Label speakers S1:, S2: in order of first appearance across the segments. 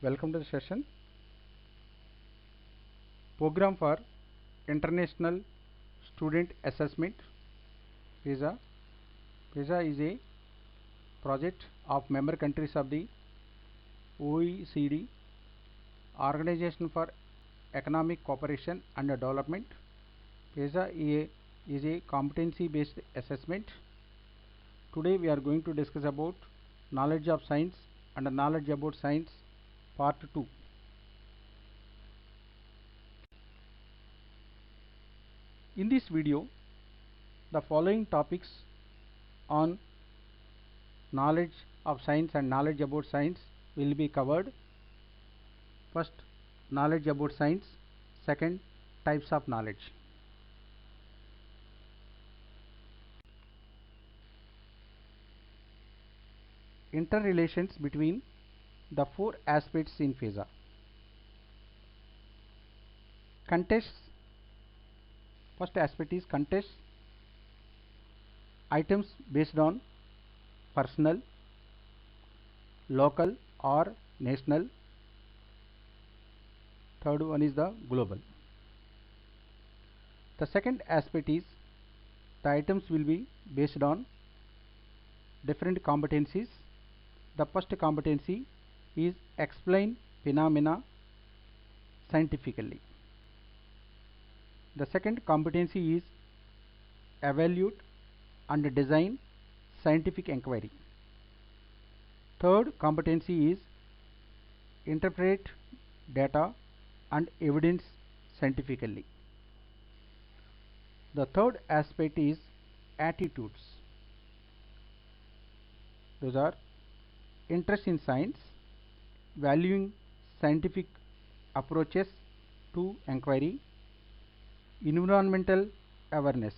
S1: Welcome to the session. Program for International Student Assessment PISA. PISA is a project of member countries of the OECD, Organization for Economic Cooperation and Development. PISA is a competency based assessment. Today we are going to discuss about knowledge of science and knowledge about science part 2. In this video, the following topics on knowledge of science and knowledge about science will be covered. First, knowledge about science. Second, types of knowledge. Interrelations between the four aspects in PISA. Context. First aspect is context. Items based on personal, local or national. Third one is the global. The second aspect is the items will be based on different competencies. The first competency is explain phenomena scientifically. The second competency is evaluate and design scientific inquiry. Third competency is interpret data and evidence scientifically. The third aspect is attitudes. Those are interest in science, valuing scientific approaches to inquiry, environmental awareness.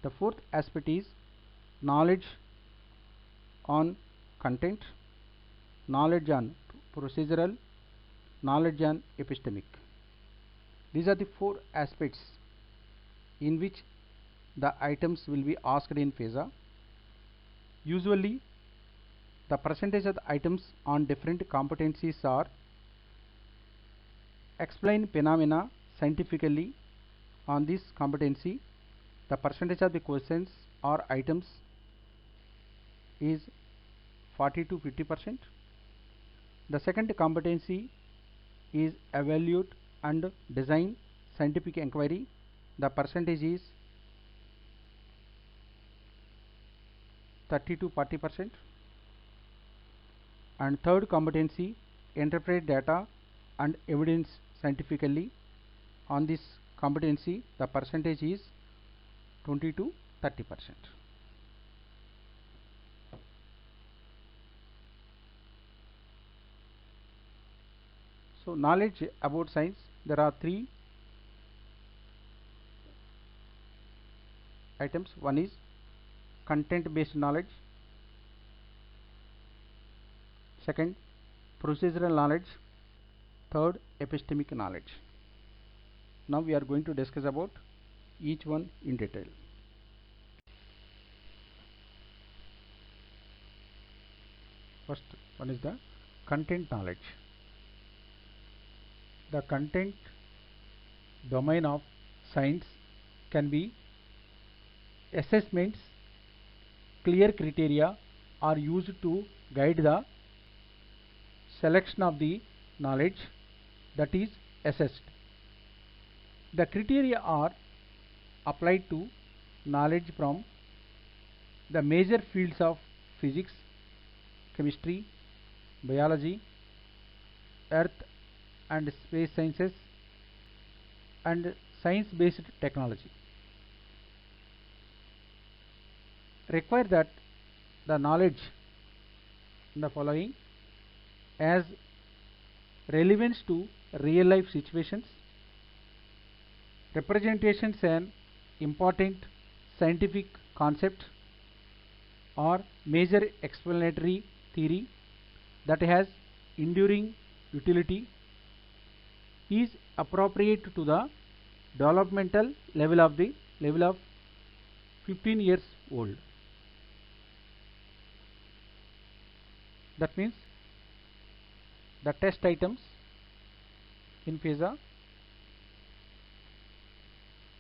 S1: The fourth aspect is knowledge on content, knowledge on procedural, knowledge on epistemic. These are the four aspects in which the items will be asked in PISA. Usually the percentage of the items on different competencies are explain phenomena scientifically. On this competency, the percentage of the questions or items is 40 to 50%. The second competency is evaluate and design scientific inquiry. The percentage is 30 to 40%. And third competency, interpret data and evidence scientifically. On this competency, the percentage is 20 to 30%. So knowledge about science, there are three items. One is content based knowledge. Second, procedural knowledge. Third, epistemic knowledge. Now we are going to discuss about each one in detail. First one is the content knowledge. The content domain of science can be assessments. Clear criteria are used to guide the selection of the knowledge that is assessed. The criteria are applied to knowledge from the major fields of physics, chemistry, biology, earth and space sciences, and science-based technology. Require that the knowledge in the following as relevance to real life situations, representations an important scientific concept or major explanatory theory that has enduring utility, is appropriate to the developmental level of 15 years old. That means The test items in PISA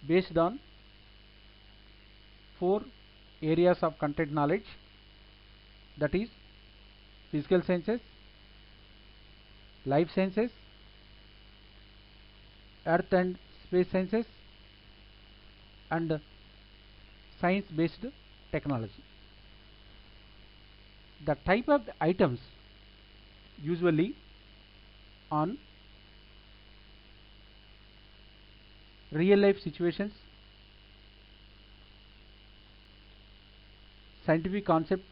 S1: based on 4 areas of content knowledge, that is physical sciences, life sciences, earth and space sciences, and science based technology. The type of items usually on real life situations, scientific concept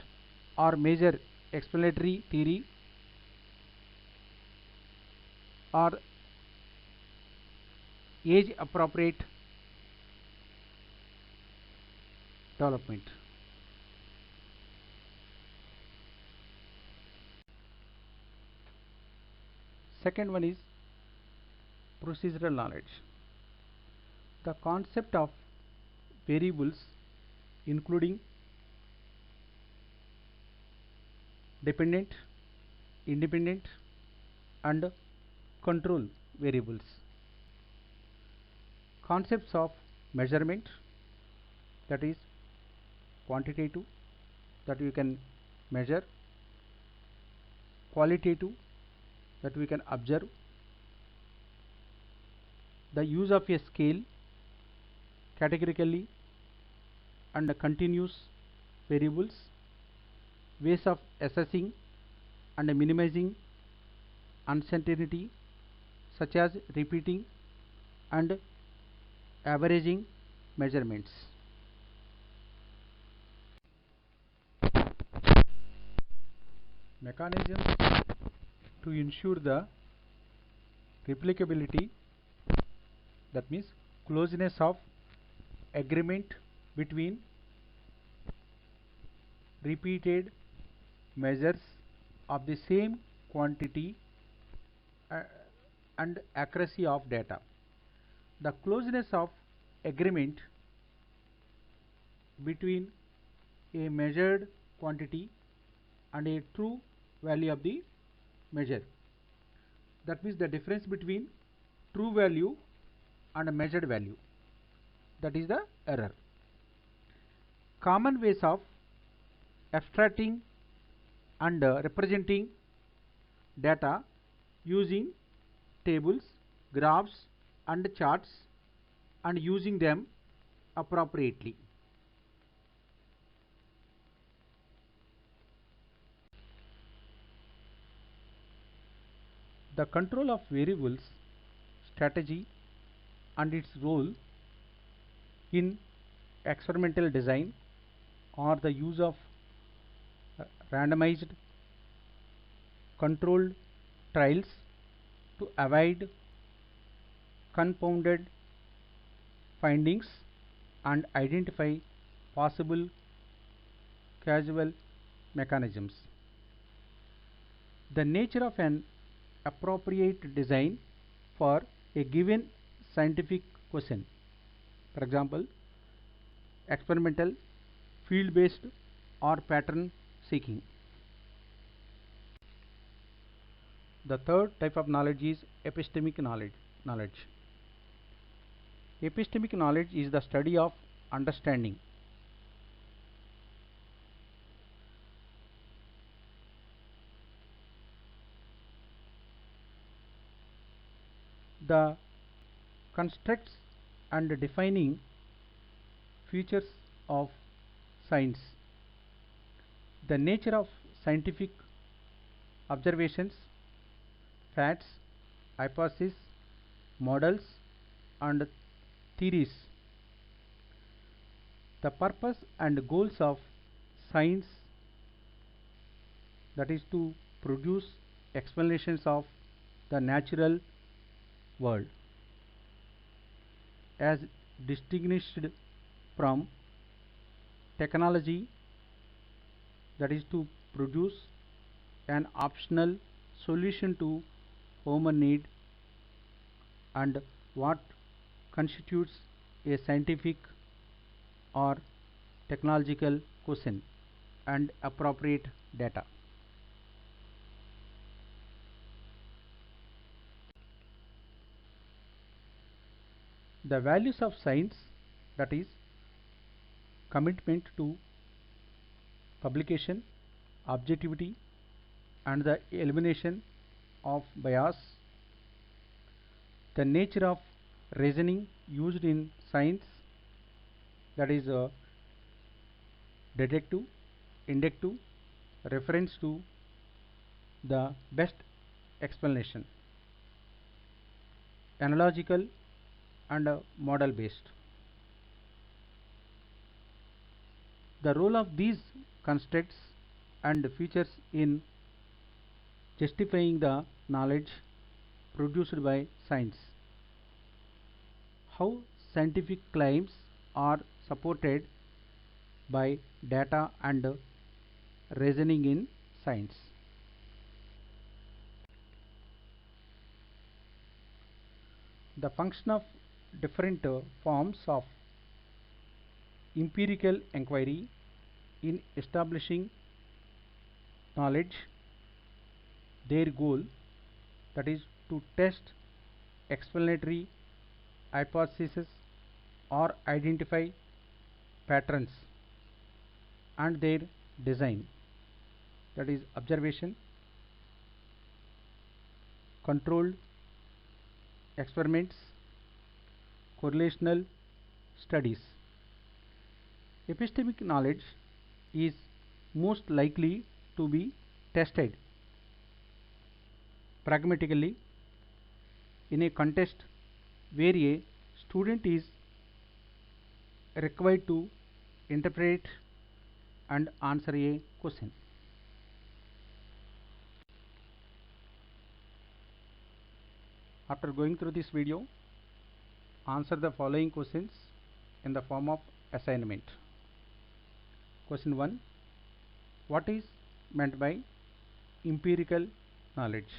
S1: or major explanatory theory, or age appropriate development. Second one is procedural knowledge. The concept of variables including dependent, independent, and control variables. Concepts of measurement, that is quantitative, that we can measure, qualitative, that we can observe, the use of a scale, categorically and continuous variables, ways of assessing and minimizing uncertainty such as repeating and averaging measurements. Mechanisms to ensure the replicability, that means closeness of agreement between repeated measures of the same quantity and accuracy of data. The closeness of agreement between a measured quantity and a true value of the measure, that means the difference between true value and a measured value, that is the error. Common ways of abstracting and representing data using tables, graphs and charts, and using them appropriately. The control of variables strategy and its role in experimental design, or the use of randomized controlled trials to avoid confounded findings and identify possible causal mechanisms. The nature of an appropriate design for a given scientific question, for example experimental, field based, or pattern seeking. The third type of knowledge is epistemic knowledge. Epistemic knowledge is the study of understanding the constructs and defining features of science, the nature of scientific observations, facts, hypotheses, models, and theories, the purpose and goals of science, that is to produce explanations of the natural world, as distinguished from technology, that is to produce an optional solution to human need, and what constitutes a scientific or technological question, and appropriate data. The values of science, that is commitment to publication, objectivity, and the elimination of bias. The nature of reasoning used in science, that is deductive, inductive, reference to the best explanation, analogical, and model based. The role of these constructs and features in justifying the knowledge produced by science. How scientific claims are supported by data and reasoning in science. The function of different forms of empirical inquiry in establishing knowledge. Their goal, that is to test explanatory hypotheses or identify patterns, and their design, that is observation, controlled experiments, correlational studies. Epistemic knowledge is most likely to be tested pragmatically in a context where a student is required to interpret and answer a question. After going through this video, answer the following questions in the form of assignment. Question 1. What is meant by empirical knowledge?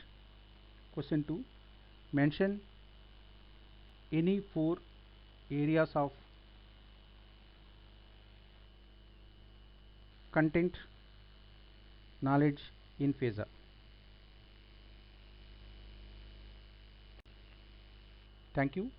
S1: Question 2. Mention any 4 areas of content knowledge in PISA. Thank you.